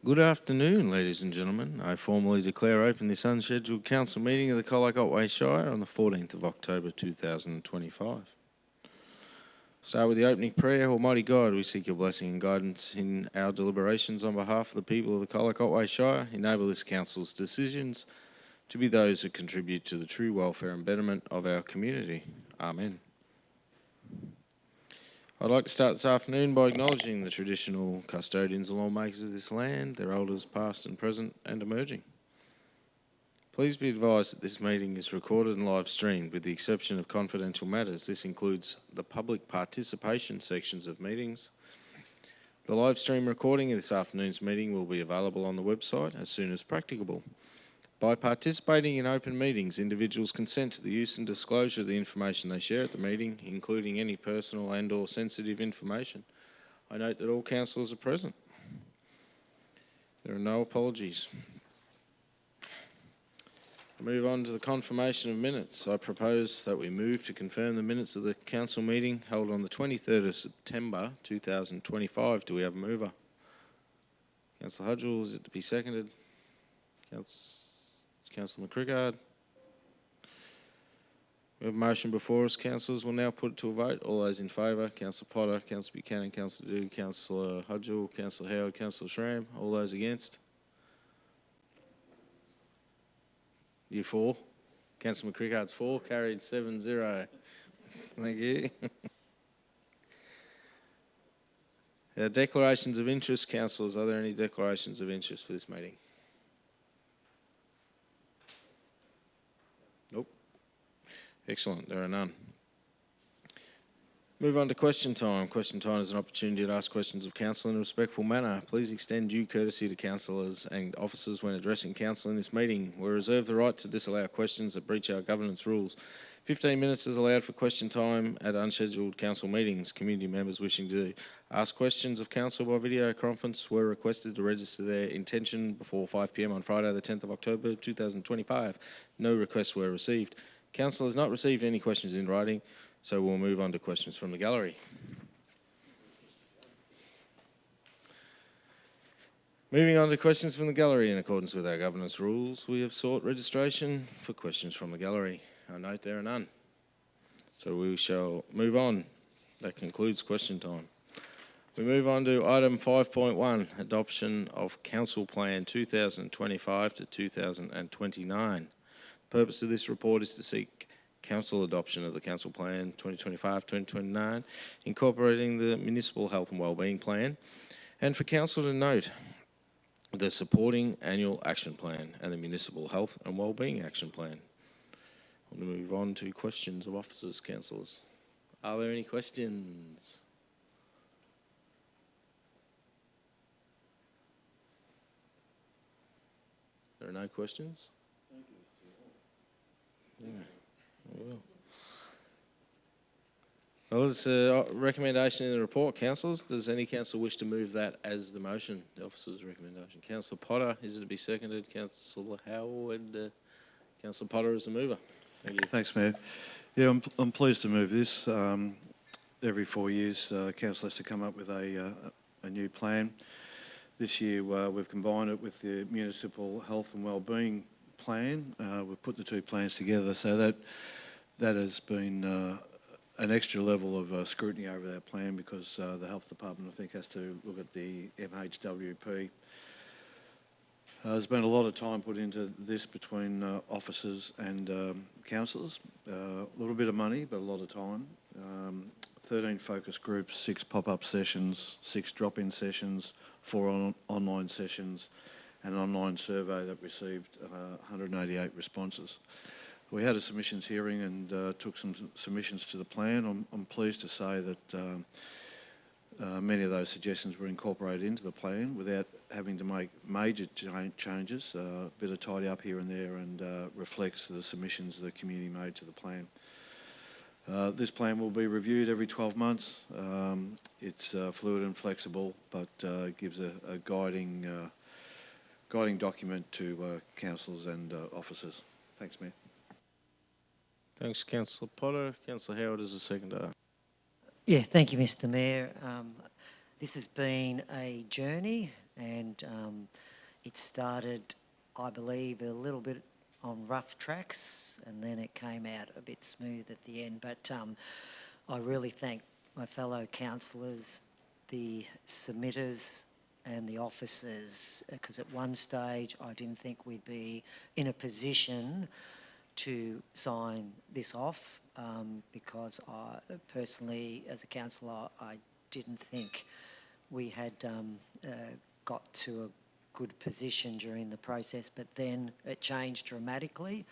Good afternoon, ladies and gentlemen. I formally declare open this unscheduled council meeting of the Colac Otway Shire on the 14th of October 2025. Start with the opening prayer. Almighty God, we seek your blessing and guidance in our deliberations on behalf of the people of the Colac Otway Shire. Enable this council's decisions to be those that contribute to the true welfare and betterment of our community. Amen. I'd like to start this afternoon by acknowledging the traditional custodians and lawmakers of this land, their elders past and present and emerging. Please be advised that this meeting is recorded and live streamed with the exception of confidential matters. This includes the public participation sections of meetings. The live stream recording of this afternoon's meeting will be available on the website as soon as practicable. By participating in open meetings, individuals consent to the use and disclosure of the information they share at the meeting, including any personal and/or sensitive information. I note that all councillors are present. There are no apologies. Move on to the confirmation of minutes. I propose that we move to confirm the minutes of the council meeting held on the 23rd of September 2025. Do we have a mover? Councillor Hudgell, is it to be seconded? Councillor McCrickard. We have a motion before us. Councillors will now put it to a vote. All those in favour, Councillor Potter, Councillor Buchanan, Councillor Dew, Councillor Hudgell, Councillor Howard, Councillor Schramm. All those against? You for? Councillor McCrickard's for. Carried 7-0. Thank you. Declarations of interest, councillors. Are there any declarations of interest for this meeting? Nope. Excellent. There are none. Move on to question time. Question time is an opportunity to ask questions of council in a respectful manner. Please extend due courtesy to councillors and officers when addressing council in this meeting. We reserve the right to disallow questions that breach our governance rules. 15 minutes is allowed for question time at unscheduled council meetings. Community members wishing to ask questions of council by video conference were requested to register their intention before 5 p.m. on Friday the 10th of October 2025. No requests were received. Council has not received any questions in writing, so we'll move on to questions from the gallery. Moving on to questions from the gallery, in accordance with our governance rules, we have sought registration for questions from the gallery. I note there are none. So we shall move on. That concludes question time. We move on to item 5.1, adoption of Council Plan 2025 to 2029. The purpose of this report is to seek council adoption of the Council Plan 2025-2029, incorporating the Municipal Health and Wellbeing Plan, and for council to note the supporting annual action plan and the Municipal Health and Wellbeing Action Plan. We'll move on to questions of officers, councillors. Are there any questions? There are no questions? Thank you. Yeah. Well, there's a recommendation in the report, councillors. Does any council wish to move that as the motion, the officer's recommendation? Councillor Potter, is it to be seconded? Councillor Howard, Councillor Potter is the mover. Thank you. Thanks, Mayor. Yeah, I'm pleased to move this. Every 4 years, council has to come up with a new plan. This year, we've combined it with the Municipal Health and Wellbeing Plan. We've put the two plans together, so that has been an extra level of scrutiny over that plan, because the Health Department, I think, has to look at the MHWP. There's been a lot of time put into this between officers and councillors. A little bit of money, but a lot of time. 13 focus groups, 6 pop-up sessions, 6 drop-in sessions, 4 online sessions, and an online survey that received 188 responses. We had a submissions hearing and took some submissions to the plan. I'm pleased to say that many of those suggestions were incorporated into the plan without having to make major changes. A bit of tidy up here and there, and reflects the submissions the community made to the plan. This plan will be reviewed every 12 months. It's fluid and flexible, but gives a guiding document to councillors and officers. Thanks, Mayor. Thanks, Councillor Potter. Councillor Howard is the seconder. Yeah, thank you, Mr. Mayor. This has been a journey and it started, I believe, a little bit on rough tracks, and then it came out a bit smooth at the end. But I really thank my fellow councillors, the submitters and the officers, because at one stage I didn't think we'd be in a position to sign this off, because I personally, as a councillor, I didn't think we had got to a good position during the process, but then it changed dramatically,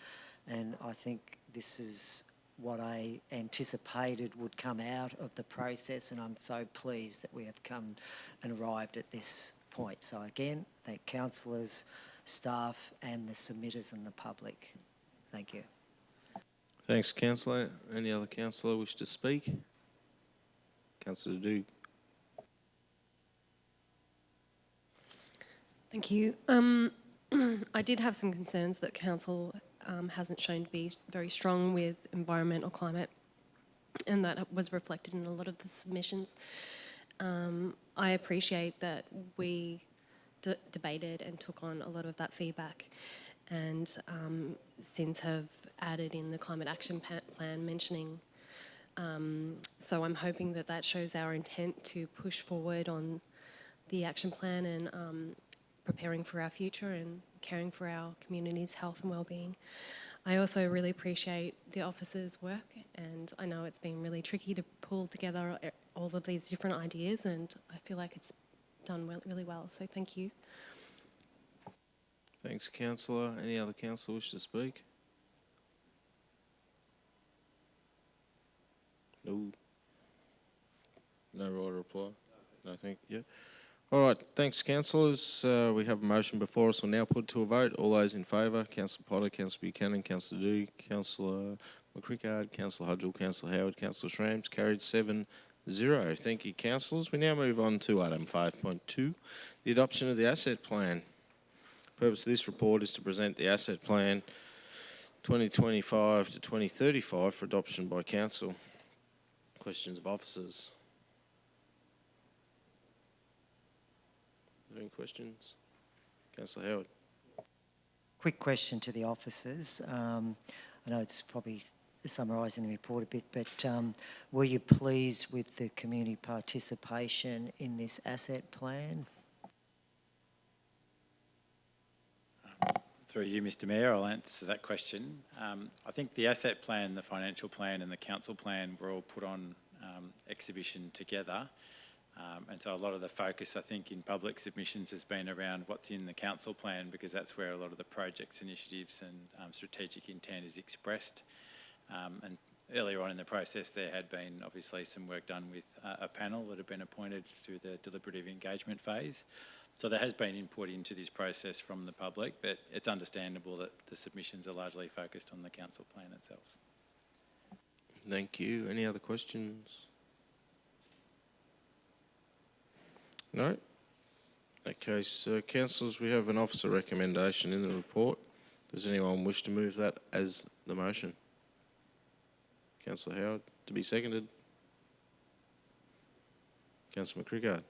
and I think this is what I anticipated would come out of the process, and I'm so pleased that we have come and arrived at this point. So again, thank councillors, staff and the submitters and the public. Thank you. Thanks, Councillor. Any other councillor wish to speak? Councillor Duke. Thank you. I did have some concerns that council hasn't shown to be very strong with environment or climate, and that was reflected in a lot of the submissions. I appreciate that we debated and took on a lot of that feedback, and since have added in the climate action plan mentioning. So I'm hoping that that shows our intent to push forward on the action plan and preparing for our future and caring for our community's health and well-being. I also really appreciate the officers' work, and I know it's been really tricky to pull together all of these different ideas, and I feel like it's done really well, so thank you. Thanks, Councillor. Any other councillor wish to speak? No. No right reply? No, thank you. All right, thanks, councillors. We have a motion before us. We'll now put to a vote. All those in favour, Councillor Potter, Councillor Buchanan, Councillor Doo, Councillor McCrickard, Councillor Hudgell, Councillor Howard, Councillor Schramms, carried 7-0. Thank you, councillors. We now move on to item 5.2, the adoption of the asset plan. The purpose of this report is to present the asset plan 2025 to 2035 for adoption by council. Questions of officers? Any questions? Councillor Howard. Quick question to the officers. I know it's probably summarising the report a bit, but were you pleased with the community participation in this asset plan? Through you, Mr Mayor, I'll answer that question. I think the asset plan, the financial plan and the council plan were all put on exhibition together. And so a lot of the focus, I think, in public submissions has been around what's in the council plan, because that's where a lot of the projects, initiatives and strategic intent is expressed. And earlier on in the process, there had been obviously some work done with a panel that had been appointed through the deliberative engagement phase. So there has been input into this process from the public, but it's understandable that the submissions are largely focused on the council plan itself. Thank you. Any other questions? No? In that case, councillors, we have an officer recommendation in the report. Does anyone wish to move that as the motion? Councillor Howard, to be seconded. Councillor McCrickard.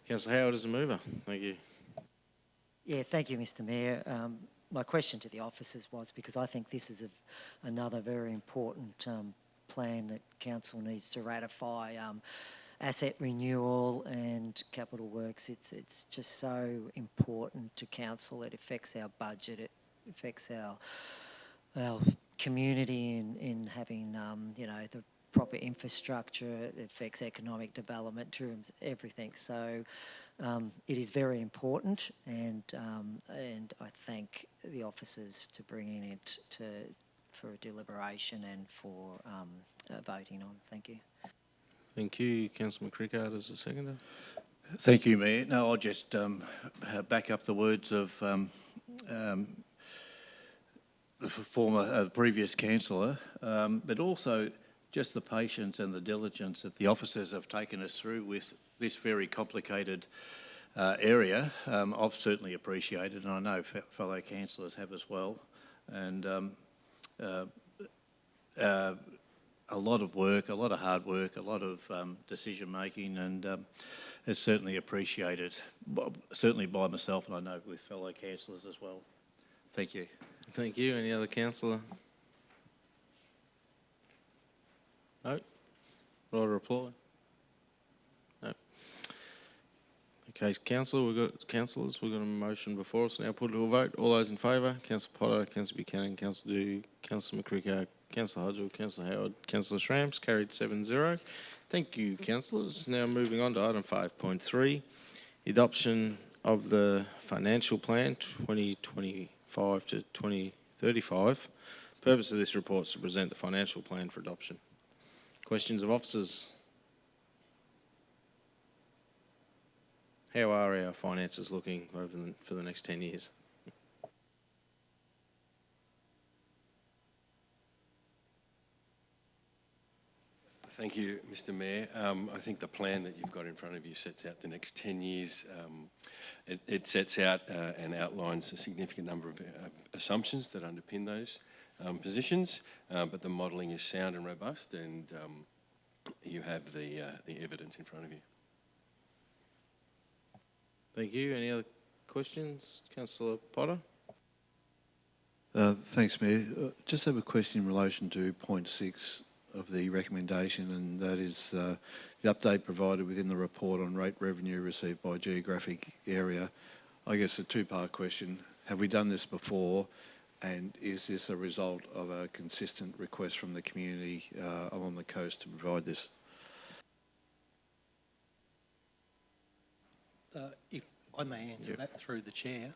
Councillor Howard is a mover. Thank you. Yeah, thank you, Mr Mayor. My question to the officers was, because I think this is another very important plan that council needs to ratify. Asset renewal and capital works, it's just so important to council. It affects our budget, it affects our community in having you know, the proper infrastructure, it affects economic development, tourism, everything. So it is very important, and I thank the officers to bringing it for a deliberation and for voting on. Thank you. Thank you. Councillor McCrickard as a seconder. Thank you, Mayor. No, I'll just back up the words of the previous councillor, but also just the patience and the diligence that the officers have taken us through with this very complicated area. I've certainly appreciated, and I know fellow councillors have as well. And a lot of work, a lot of hard work, a lot of decision making, and it's certainly appreciated, certainly by myself, and I know with fellow councillors as well. Thank you. Thank you. Any other councillor? No? Right reply? No. Okay, councillors, we've got a motion before us. Now put it to a vote. All those in favour? Councillor Potter, Councillor Buchanan, Councillor Dew, Councillor McCricker, Councillor Hudgell, Councillor Howard, Councillor Schramms. Carried 7-0. Thank you, councillors. Now moving on to item 5.3, adoption of the financial plan 2025 to 2035. Purpose of this report is to present the financial plan for adoption. Questions of officers? How are our finances looking for the next 10 years? Thank you, Mr Mayor. I think the plan that you've got in front of you sets out the next 10 years. It sets out and outlines a significant number of assumptions that underpin those positions, but the modelling is sound and robust, and you have the evidence in front of you. Thank you. Any other questions? Councillor Potter? Thanks, Mayor. Just have a question in relation to point 6 of the recommendation, and that is the update provided within the report on rate revenue received by geographic area. I guess a two-part question. Have we done this before, and is this a result of a consistent request from the community along the coast to provide this? If I may answer that through the chair,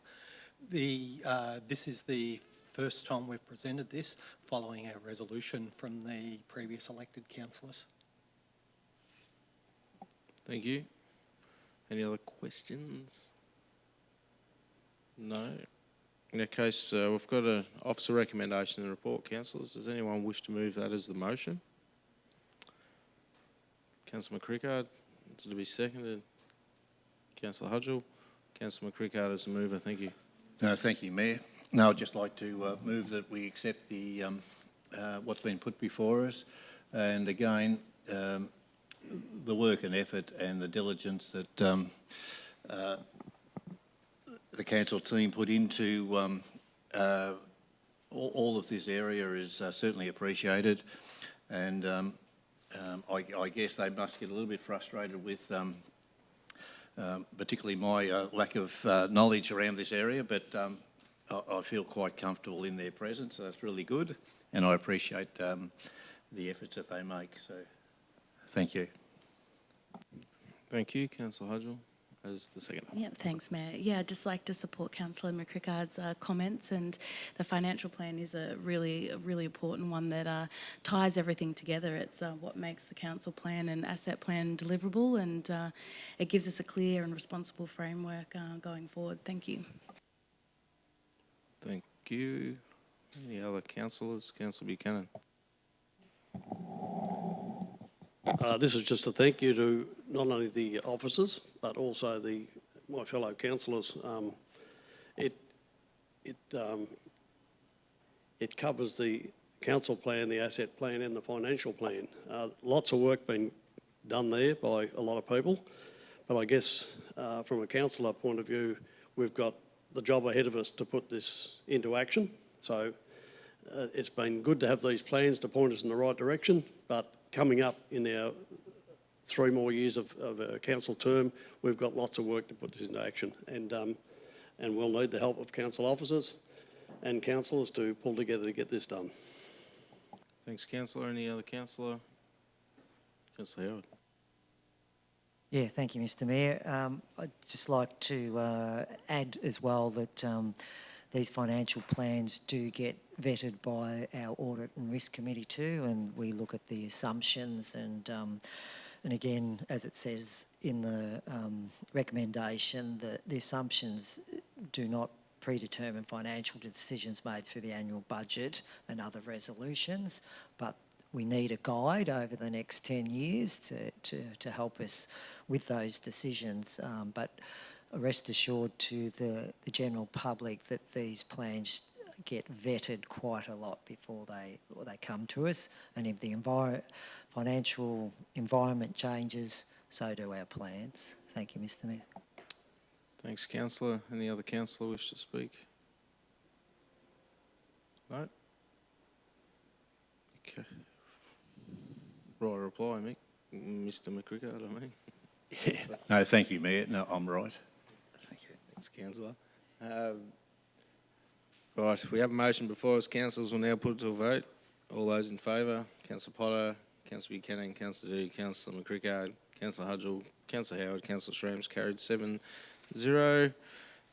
this is the first time we've presented this following our resolution from the previous elected councillors. Thank you. Any other questions? No. In that case, we've got an officer recommendation in the report, councillors. Does anyone wish to move that as the motion? Councillor McCrickard, is it to be seconded? Councillor Hudgell. Councillor McCrickard as the mover. Thank you. No, thank you, Mayor. No, I'd just like to move that we accept the what's been put before us, and again, the work and effort and the diligence that the council team put into all of this area is certainly appreciated, and I guess they must get a little bit frustrated with particularly my lack of knowledge around this area, but I feel quite comfortable in their presence, so that's really good, and I appreciate the efforts that they make, so thank you. Thank you, Councillor Hudgell, as the second. Yeah, thanks, Mayor. Yeah, I'd just like to support Councillor McCrickard's comments, and the financial plan is a really important one that ties everything together. It's what makes the council plan and asset plan deliverable, and it gives us a clear and responsible framework going forward. Thank you. Thank you. Any other councillors? Councillor Buchanan. This is just a thank you to not only the officers but also my fellow councillors. It covers the council plan, the asset plan, and the financial plan. Lots of work being done there by a lot of people, but I guess from a councillor point of view, we've got the job ahead of us to put this into action. So it's been good to have these plans to point us in the right direction, but coming up in our 3 more years of our council term, we've got lots of work to put this into action, and we'll need the help of council officers and councillors to pull together to get this done. Thanks, councillor. Any other councillor? Councillor Howard. Yeah, thank you, Mr Mayor. I'd just like to add as well that these financial plans do get vetted by our Audit and Risk Committee too, and we look at the assumptions, and again, as it says in the recommendation, the assumptions do not predetermine financial decisions made through the annual budget and other resolutions, but we need a guide over the next 10 years to help us with those decisions. But rest assured to the general public that these plans get vetted quite a lot before they come to us. And if the financial environment changes, so do our plans. Thank you, Mr. Mayor. Thanks, councillor. Any other councillor wish to speak? No? Okay. Right reply, Mick. Mr. McCrickard, I mean. No, thank you, Mayor. No, I'm right. Thank you. Thanks, councillor. Right, we have a motion before us. Councillors will now put it to a vote. All those in favour, Councillor Potter, Councillor Buchanan, Councillor Dew, Councillor McCrickard, Councillor Hudgell, Councillor Howard, Councillor Schramms, carried 7-0.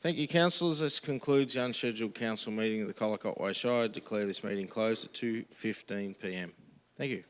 Thank you, councillors. This concludes the unscheduled council meeting of the Colac Otway Shire. I declare this meeting closed at 2:15 p.m. Thank you.